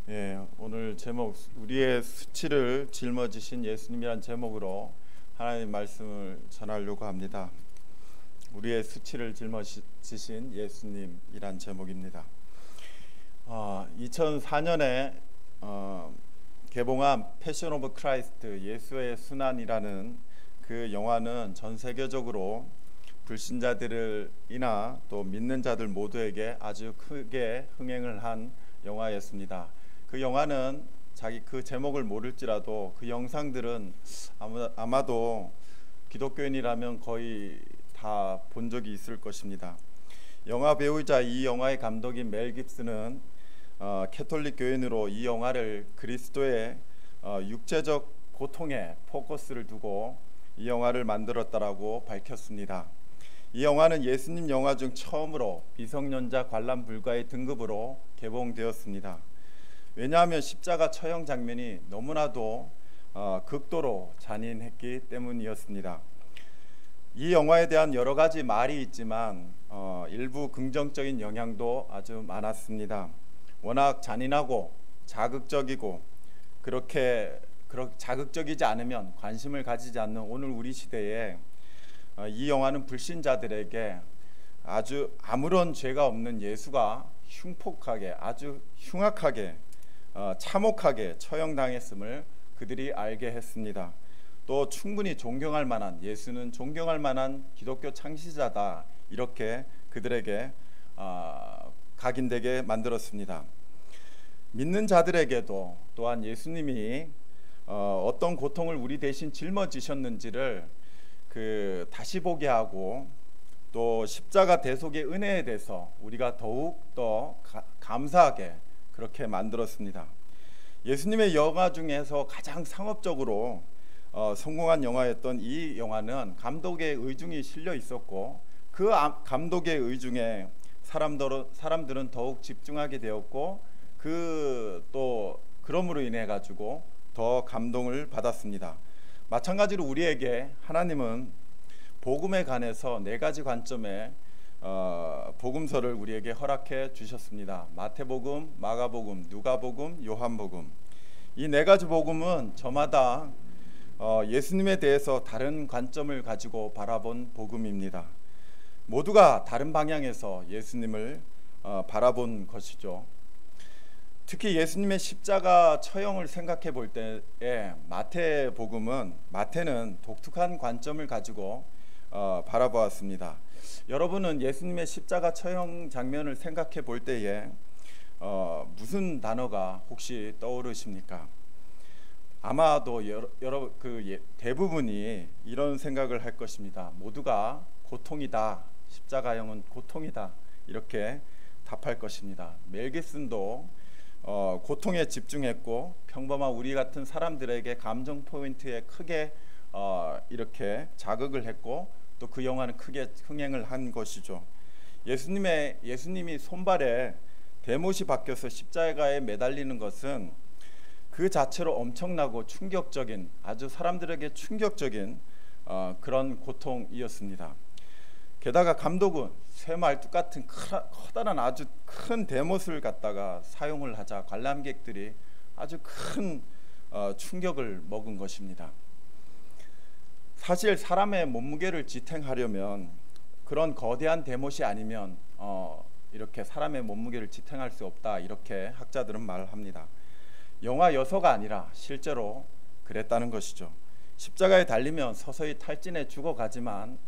오늘 제목 우리의 수치를 짊어지신 예수님이란 제목으로 하나님의 말씀을 전하려고 합니다. 우리의 수치를 짊어지신 예수님이란 제목입니다. 2004년에 개봉한 패션 오브 크라이스트 예수의 순환이라는 그 영화는 전 세계적으로 불신자들이나 또 믿는 자들 모두에게 아주 크게 흥행을 한 영화였습니다. 그 영화는 자기 그 제목을 모를지라도 그 영상들은 아마도 기독교인이라면 거의 다 본 적이 있을 것입니다. 영화 배우이자 이 영화의 감독인 멜 깁슨은 캐톨릭 교인으로 이 영화를 그리스도의 육체적 고통에 포커스를 두고 이 영화를 만들었다라고 밝혔습니다. 이 영화는 예수님 영화 중 처음으로 미성년자 관람 불가의 등급으로 개봉되었습니다. 왜냐하면 십자가 처형 장면이 너무나도 극도로 잔인했기 때문이었습니다. 이 영화에 대한 여러 가지 말이 있지만 일부 긍정적인 영향도 아주 많았습니다. 워낙 잔인하고 자극적이고 그렇게 자극적이지 않으면 관심을 가지지 않는 오늘 우리 시대에 이 영화는 불신자들에게 아주 아무런 죄가 없는 예수가 흉폭하게 아주 흉악하게 참혹하게 처형당했음을 그들이 알게 했습니다. 또 충분히 존경할 만한 예수는 존경할 만한 기독교 창시자다 이렇게 그들에게 각인되게 만들었습니다. 믿는 자들에게도 또한 예수님이 어떤 고통을 우리 대신 짊어지셨는지를 다시 보게 하고 또 십자가 대속의 은혜에 대해서 우리가 더욱 더 감사하게 그렇게 만들었습니다. 예수님의 영화 중에서 가장 상업적으로 성공한 영화였던 이 영화는 감독의 의중이 실려 있었고 그 감독의 의중에 사람들은 더욱 집중하게 되었고 또 그럼으로 인해 가지고 더 감동을 받았습니다. 마찬가지로 우리에게 하나님은 복음에 관해서 네 가지 관점의 복음서를 우리에게 허락해 주셨습니다. 마태복음, 마가복음, 누가복음, 요한복음. 이 네 가지 복음은 저마다 예수님에 대해서 다른 관점을 가지고 바라본 복음입니다. 모두가 다른 방향에서 예수님을 바라본 것이죠. 특히 예수님의 십자가 처형을 생각해 볼 때에 마태는 독특한 관점을 가지고 바라보았습니다. 여러분은 예수님의 십자가 처형 장면을 생각해 볼 때에 무슨 단어가 혹시 떠오르십니까? 아마도 대부분이 이런 생각을 할 것입니다. 모두가 고통이다. 십자가형은 고통이다. 이렇게 답할 것입니다. 멜 깁슨도 고통에 집중했고 평범한 우리 같은 사람들에게 감정 포인트에 크게 이렇게 자극을 했고 또 그 영화는 크게 흥행을 한 것이죠. 예수님이 손발에 대못이 박혀서 십자가에 매달리는 것은 그 자체로 엄청나고 충격적인 아주 사람들에게 충격적인 그런 고통이었습니다. 게다가 감독은 쇠말뚝 같은 커다란 아주 큰 대못을 갖다가 사용을 하자 관람객들이 아주 큰 충격을 먹은 것입니다. 사실 사람의 몸무게를 지탱하려면 그런 거대한 대못이 아니면 이렇게 사람의 몸무게를 지탱할 수 없다 이렇게 학자들은 말합니다. 영화 여서가 아니라 실제로 그랬다는 것이죠. 십자가에 달리면 서서히 탈진해 죽어가지만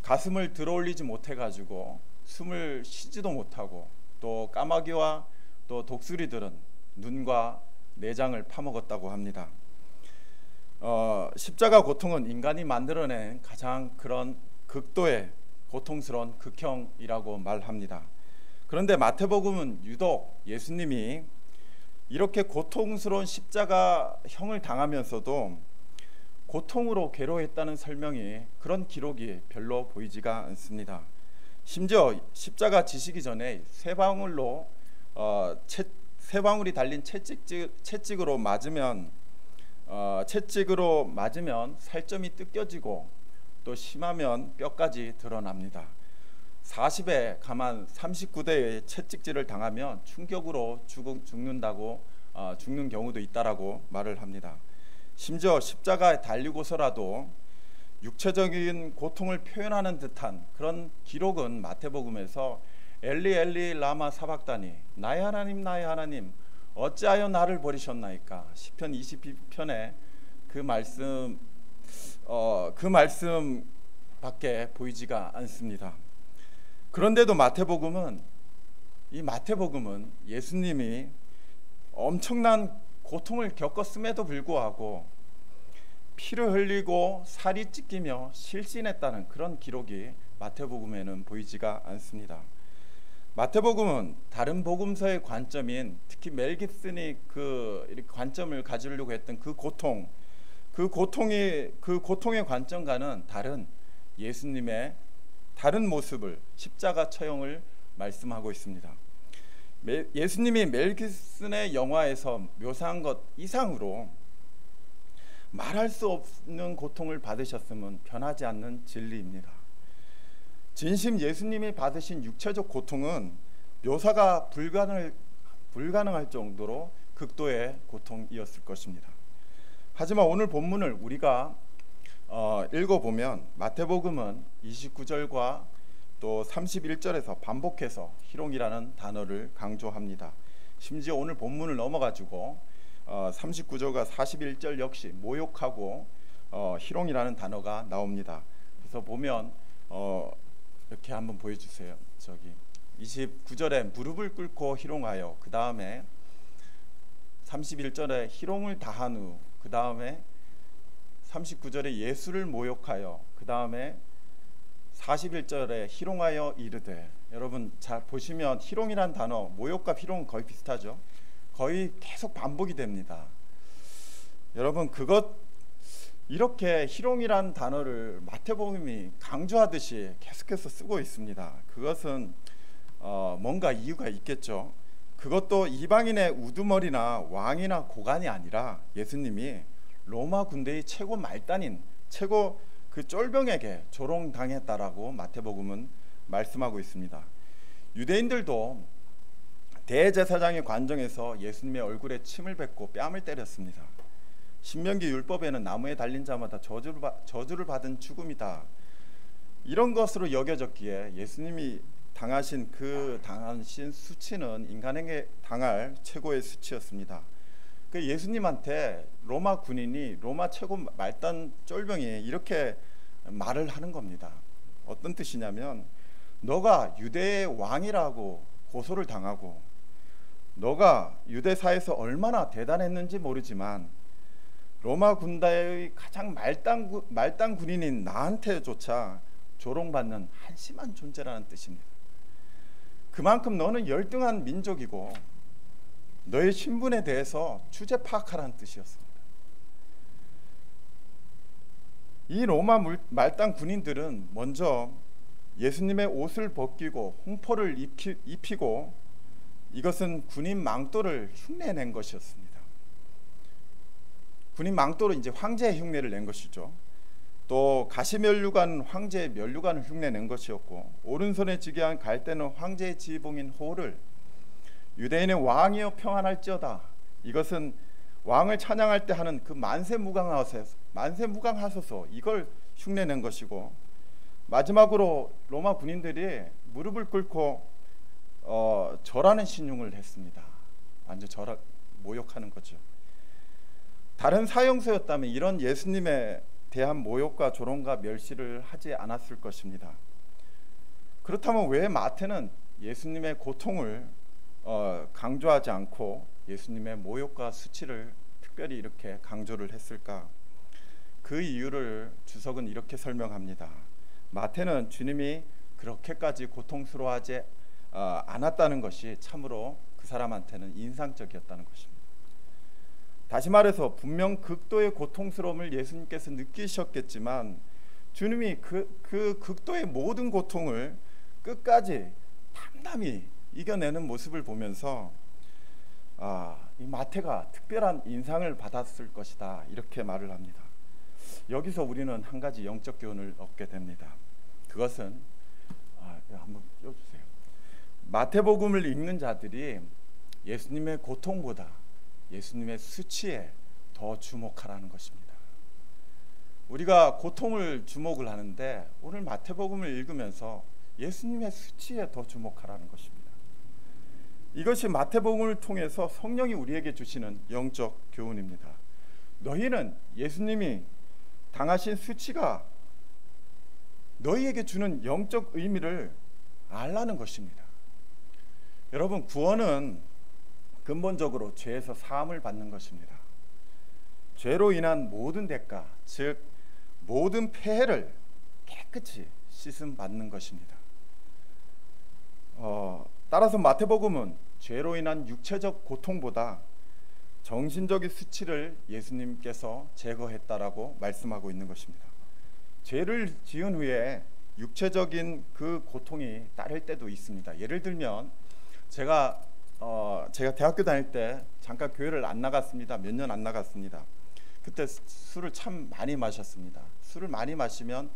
가슴을 들어올리지 못해가지고 숨을 쉬지도 못하고 또 까마귀와 또 독수리들은 눈과 내장을 파먹었다고 합니다. 십자가 고통은 인간이 만들어낸 가장 그런 극도의 고통스러운 극형이라고 말합니다. 그런데 마태복음은 유독 예수님이 이렇게 고통스러운 십자가형을 당하면서도 고통으로 괴로워했다는 설명이 그런 기록이 별로 보이지가 않습니다. 심지어 십자가 지시기 전에 세 방울이 달린 채찍으로 맞으면 살점이 뜯겨지고 또 심하면 뼈까지 드러납니다. 40에 가만 39대의 채찍질을 당하면 충격으로 죽는다고 죽는 경우도 있다라고 말을 합니다. 심지어 십자가에 달리고서라도 육체적인 고통을 표현하는 듯한 그런 기록은 마태복음에서 엘리 엘리 라마 사박다니, 나의 하나님 나의 하나님 어찌하여 나를 버리셨나이까, 시편 22편에 그 말씀밖에 보이지가 않습니다. 그런데도 마태복음은 예수님이 엄청난 고통을 겪었음에도 불구하고 피를 흘리고 살이 찢기며 실신했다는 그런 기록이 마태복음에는 보이지가 않습니다. 마태복음은 다른 복음서의 관점인 특히 멜 깁슨이 이렇게 관점을 가지려고 했던 그 고통의 관점과는 다른 예수님의 다른 모습을, 십자가 처형을 말씀하고 있습니다. 예수님이 멜 깁슨의 영화에서 묘사한 것 이상으로 말할 수 없는 고통을 받으셨음은 변하지 않는 진리입니다. 진심 예수님이 받으신 육체적 고통은 묘사가 불가능할 정도로 극도의 고통이었을 것입니다. 하지만 오늘 본문을 우리가 읽어보면 마태복음은 29절과 또 31절에서 반복해서 희롱이라는 단어를 강조합니다. 심지어 오늘 본문을 넘어가지고 39절과 41절 역시 모욕하고 희롱이라는 단어가 나옵니다. 그래서 보면 이렇게 한번 보여주세요. 저기 29절에 무릎을 꿇고 희롱하여, 그 다음에 31절에 희롱을 다한 후, 그 다음에 39절에 예수를 모욕하여, 그 다음에 41절에 희롱하여 이르되. 여러분 잘 보시면 희롱이란 단어, 모욕과 희롱은 거의 비슷하죠. 거의 계속 반복이 됩니다. 여러분 이렇게 희롱이란 단어를 마태복음이 강조하듯이 계속해서 쓰고 있습니다. 그것은 뭔가 이유가 있겠죠. 그것도 이방인의 우두머리나 왕이나 고관이 아니라 예수님이 로마 군대의 최고 말단인 최고 그 쫄병에게 조롱당했다라고 마태복음은 말씀하고 있습니다. 유대인들도 대제사장의 관정에서 예수님의 얼굴에 침을 뱉고 뺨을 때렸습니다. 신명기 율법에는 나무에 달린 자마다 저주를 받은 죽음이다, 이런 것으로 여겨졌기에 예수님이 당하신 수치는 인간에게 당할 최고의 수치였습니다. 그 예수님한테 로마 군인이, 로마 최고 말단 쫄병이 이렇게 말을 하는 겁니다. 어떤 뜻이냐면, 너가 유대의 왕이라고 고소를 당하고 너가 유대사에서 얼마나 대단했는지 모르지만 로마 군대의 가장 말단 군인인 나한테조차 조롱받는 한심한 존재라는 뜻입니다. 그만큼 너는 열등한 민족이고 너의 신분에 대해서 주제 파악하라는 뜻이었습니다. 이 로마 말단 군인들은 먼저 예수님의 옷을 벗기고 홍포를 입히고, 이것은 군인 망토를 흉내낸 것이었습니다. 군인 망토로 이제 황제의 흉내를 낸 것이죠. 또 가시면류관, 황제의 면류관을 흉내낸 것이었고, 오른손에 지게 한 갈대는 황제의 지봉인 호를, 유대인의 왕이여 평안할지어다, 이것은 왕을 찬양할 때 하는 그 만세무강하소서, 이걸 흉내낸 것이고, 마지막으로 로마 군인들이 무릎을 꿇고 절하는 신용을 했습니다. 완전 모욕하는 거죠. 다른 사형수였다면 이런 예수님에 대한 모욕과 조롱과 멸시를 하지 않았을 것입니다. 그렇다면 왜 마태는 예수님의 고통을 강조하지 않고 예수님의 모욕과 수치를 특별히 이렇게 강조를 했을까? 그 이유를 주석은 이렇게 설명합니다. 마태는 주님이 그렇게까지 고통스러워하지 않았다는 것이 참으로 그 사람한테는 인상적이었다는 것입니다. 다시 말해서 분명 극도의 고통스러움을 예수님께서 느끼셨겠지만 주님이 그 극도의 모든 고통을 끝까지 담담히 이겨내는 모습을 보면서 이 마태가 특별한 인상을 받았을 것이다, 이렇게 말을 합니다. 여기서 우리는 한 가지 영적 교훈을 얻게 됩니다. 그것은 한번 띄워주세요. 마태복음을 읽는 자들이 예수님의 고통보다 예수님의 수치에 더 주목하라는 것입니다. 우리가 고통을 주목을 하는데 오늘 마태복음을 읽으면서 예수님의 수치에 더 주목하라는 것입니다. 이것이 마태복음을 통해서 성령이 우리에게 주시는 영적 교훈입니다. 너희는 예수님이 당하신 수치가 너희에게 주는 영적 의미를 알라는 것입니다. 여러분, 구원은 근본적으로 죄에서 사함을 받는 것입니다. 죄로 인한 모든 대가, 즉 모든 폐해를 깨끗이 씻음 받는 것입니다. 따라서 마태복음은 죄로 인한 육체적 고통보다 정신적인 수치를 예수님께서 제거했다라고 말씀하고 있는 것입니다. 죄를 지은 후에 육체적인 그 고통이 따를 때도 있습니다. 예를 들면 제가 대학교 다닐 때 잠깐 교회를 안 나갔습니다. 몇 년 안 나갔습니다. 그때 술을 참 많이 마셨습니다. 술을 많이 마시면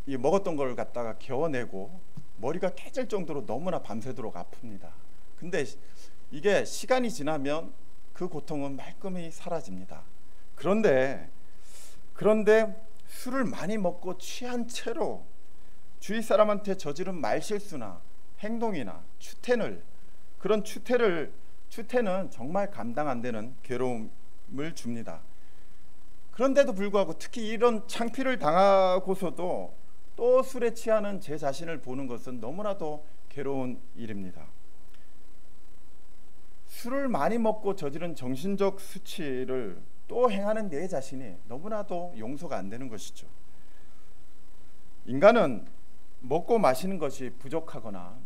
이 먹었던 걸 갖다가 겨워내고 머리가 깨질 정도로 너무나 밤새도록 아픕니다. 근데 이게 시간이 지나면 그 고통은 말끔히 사라집니다. 그런데 술을 많이 먹고 취한 채로 주위 사람한테 저지른 말실수나 행동이나 추태는 정말 감당 안 되는 괴로움을 줍니다. 그런데도 불구하고 특히 이런 창피를 당하고서도 또 술에 취하는 제 자신을 보는 것은 너무나도 괴로운 일입니다. 술을 많이 먹고 저지른 정신적 수치를 또 행하는 내 자신이 너무나도 용서가 안 되는 것이죠. 인간은 먹고 마시는 것이 부족하거나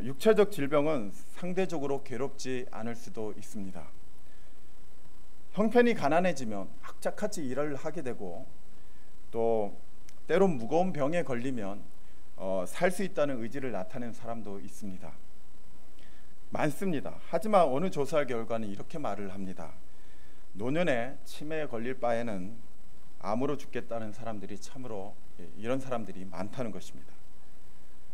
육체적 질병은 상대적으로 괴롭지 않을 수도 있습니다. 형편이 가난해지면 악착같이 일을 하게 되고 또 때론 무거운 병에 걸리면 살 수 있다는 의지를 나타내는 사람도 있습니다. 많습니다. 하지만 어느 조사 결과는 이렇게 말을 합니다. 노년에 치매에 걸릴 바에는 암으로 죽겠다는 사람들이 참으로 이런 사람들이 많다는 것입니다.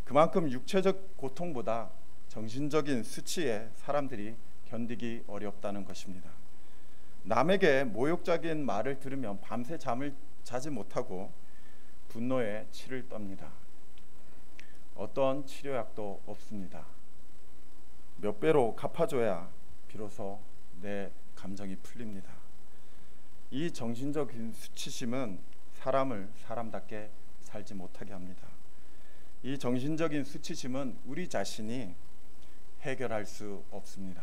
그만큼 육체적 고통보다 정신적인 수치에 사람들이 견디기 어렵다는 것입니다. 남에게 모욕적인 말을 들으면 밤새 잠을 자지 못하고 분노에 치를 떱니다. 어떤 치료약도 없습니다. 몇 배로 갚아줘야 비로소 내 감정이 풀립니다. 이 정신적인 수치심은 사람을 사람답게 살지 못하게 합니다. 이 정신적인 수치심은 우리 자신이 해결할 수 없습니다.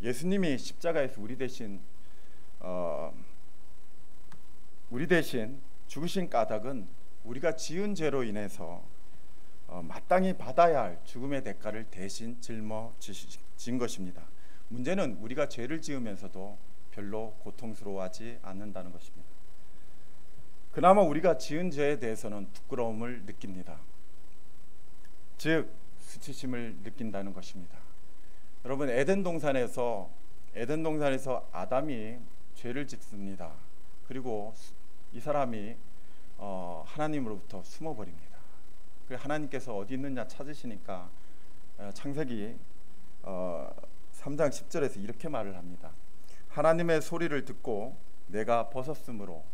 예수님이 십자가에서 우리 대신 죽으신 까닭은 우리가 지은 죄로 인해서 마땅히 받아야 할 죽음의 대가를 대신 짊어진 것입니다. 문제는 우리가 죄를 지으면서도 별로 고통스러워하지 않는다는 것입니다. 그나마 우리가 지은 죄에 대해서는 부끄러움을 느낍니다. 즉 수치심을 느낀다는 것입니다. 여러분, 에덴 동산에서 아담이 죄를 짓습니다. 그리고 이 사람이 하나님으로부터 숨어버립니다. 그래서 하나님께서 어디 있느냐 찾으시니까 창세기 3장 10절에서 이렇게 말을 합니다. 하나님의 소리를 듣고 내가 벗었으므로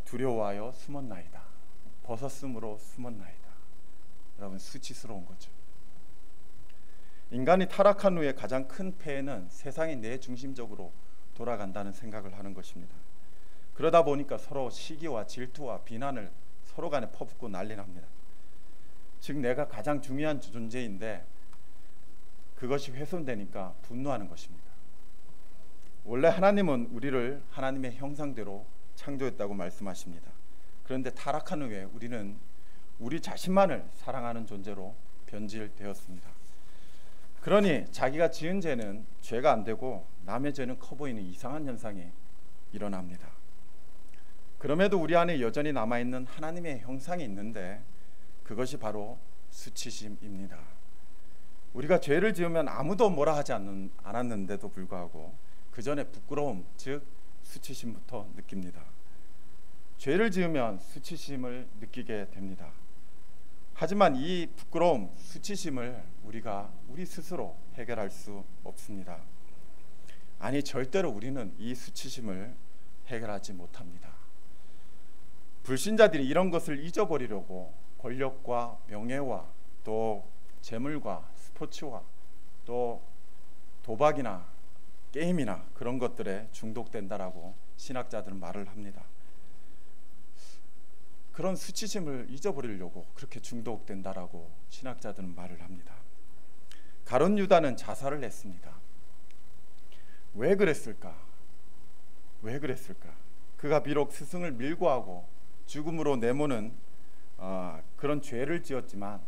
두려워하여 숨었나이다. 벗었으므로 숨었나이다. 여러분, 수치스러운 거죠. 인간이 타락한 후에 가장 큰 폐해는 세상이 내 중심적으로 돌아간다는 생각을 하는 것입니다. 그러다 보니까 서로 시기와 질투와 비난을 서로 간에 퍼붓고 난리 납니다. 즉 내가 가장 중요한 존재인데 그것이 훼손되니까 분노하는 것입니다. 원래 하나님은 우리를 하나님의 형상대로 창조했다고 말씀하십니다. 그런데 타락한 후에 우리는 우리 자신만을 사랑하는 존재로 변질되었습니다. 그러니 자기가 지은 죄는 죄가 안 되고 남의 죄는 커 보이는 이상한 현상이 일어납니다. 그럼에도 우리 안에 여전히 남아있는 하나님의 형상이 있는데 그것이 바로 수치심입니다. 우리가 죄를 지으면 아무도 뭐라 하지 않았는데도 불구하고 그 전에 부끄러움, 즉 수치심부터 느낍니다. 죄를 지으면 수치심을 느끼게 됩니다. 하지만 이 부끄러움, 수치심을 우리가 우리 스스로 해결할 수 없습니다. 아니, 절대로 우리는 이 수치심을 해결하지 못합니다. 불신자들이 이런 것을 잊어버리려고 권력과 명예와 또 재물과 스포츠와 또 도박이나 게임이나 그런 것들에 중독된다라고 신학자들은 말을 합니다. 그런 수치심을 잊어버리려고 그렇게 중독된다라고 신학자들은 말을 합니다. 가룟 유다는 자살을 했습니다. 왜 그랬을까? 왜 그랬을까? 그가 비록 스승을 밀고하고 죽음으로 내모는 그런 죄를 지었지만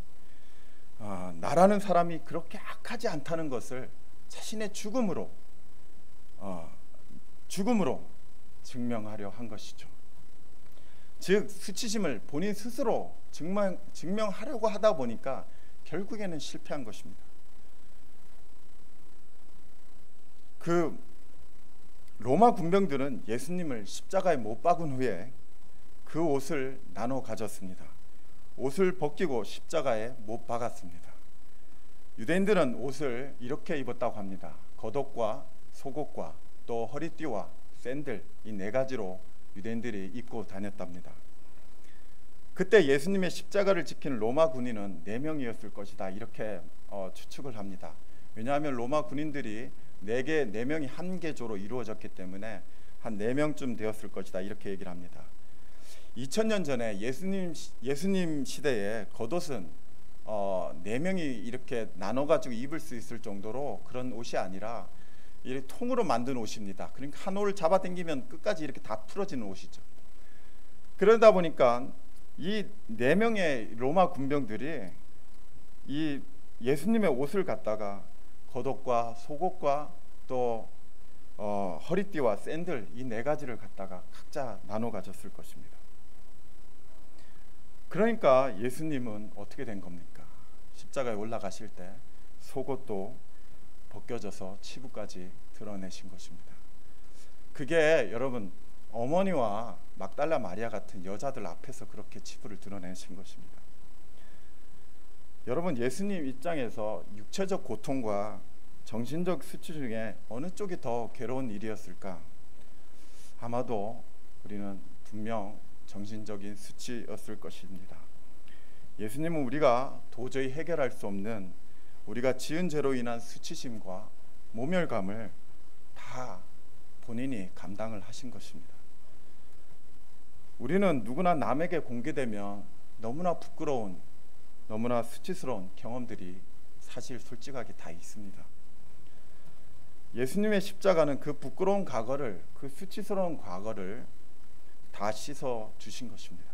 나라는 사람이 그렇게 악하지 않다는 것을 자신의 죽음으로 증명하려 한 것이죠. 즉 수치심을 본인 스스로 증명하려고 하다 보니까 결국에는 실패한 것입니다. 그 로마 군병들은 예수님을 십자가에 못 박은 후에 그 옷을 나눠 가졌습니다. 옷을 벗기고 십자가에 못 박았습니다. 유대인들은 옷을 이렇게 입었다고 합니다. 겉옷과 속옷과 또 허리띠와 샌들, 이 네 가지로 유대인들이 입고 다녔답니다. 그때 예수님의 십자가를 지키는 로마 군인은 4명이었을 것이다, 이렇게 추측을 합니다. 왜냐하면 로마 군인들이 4명이 한 개조로 이루어졌기 때문에 한 4명쯤 되었을 것이다, 이렇게 얘기를 합니다. 2000년 전에 예수님 시대에 겉옷은 4명이 이렇게 나눠가지고 입을 수 있을 정도로 그런 옷이 아니라 이 통으로 만든 옷입니다. 그러니까 한 옷을 잡아당기면 끝까지 이렇게 다 풀어지는 옷이죠. 그러다 보니까 이 4명의 로마 군병들이 이 예수님의 옷을 갖다가 겉옷과 속옷과 또 허리띠와 샌들, 이 4가지를 갖다가 각자 나눠 가졌을 것입니다. 그러니까 예수님은 어떻게 된 겁니까? 십자가에 올라가실 때 속옷도 벗겨져서 치부까지 드러내신 것입니다. 그게 여러분 어머니와 막달라 마리아 같은 여자들 앞에서 그렇게 치부를 드러내신 것입니다. 여러분, 예수님 입장에서 육체적 고통과 정신적 수치 중에 어느 쪽이 더 괴로운 일이었을까? 아마도 우리는 분명 정신적인 수치였을 것입니다. 예수님은 우리가 도저히 해결할 수 없는 우리가 지은 죄로 인한 수치심과 모멸감을 다 본인이 감당을 하신 것입니다. 우리는 누구나 남에게 공개되면 너무나 부끄러운, 너무나 수치스러운 경험들이 사실 솔직하게 다 있습니다. 예수님의 십자가는 그 부끄러운 과거를, 그 수치스러운 과거를 다 씻어 주신 것입니다.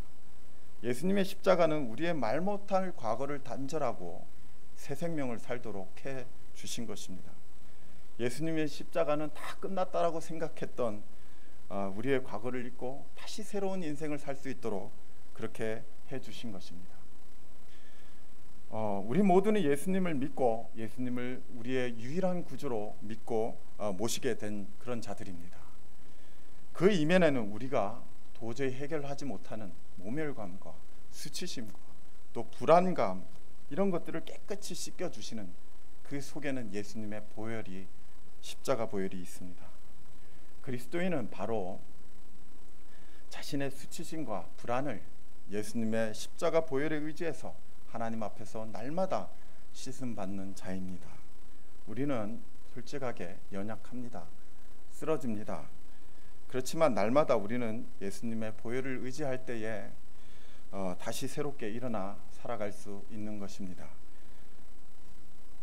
예수님의 십자가는 우리의 말 못할 과거를 단절하고 새 생명을 살도록 해 주신 것입니다. 예수님의 십자가는 다 끝났다라고 생각했던 우리의 과거를 잊고 다시 새로운 인생을 살 수 있도록 그렇게 해 주신 것입니다. 우리 모두는 예수님을 믿고 예수님을 우리의 유일한 구주로 믿고 모시게 된 그런 자들입니다. 그 이면에는 우리가 도저히 해결하지 못하는 모멸감과 수치심과 또 불안감, 이런 것들을 깨끗이 씻겨주시는 그 속에는 예수님의 보혈이, 십자가 보혈이 있습니다. 그리스도인은 바로 자신의 수치심과 불안을 예수님의 십자가 보혈에 의지해서 하나님 앞에서 날마다 씻음받는 자입니다. 우리는 솔직하게 연약합니다. 쓰러집니다. 그렇지만 날마다 우리는 예수님의 보혈을 의지할 때에 다시 새롭게 일어나 살아갈 수 있는 것입니다.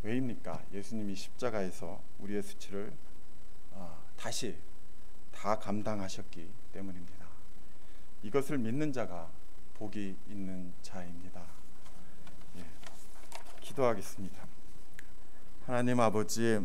왜입니까? 예수님이 십자가에서 우리의 수치를 다시 다 감당하셨기 때문입니다. 이것을 믿는 자가 복이 있는 자입니다. 기도하겠습니다. 하나님 아버지,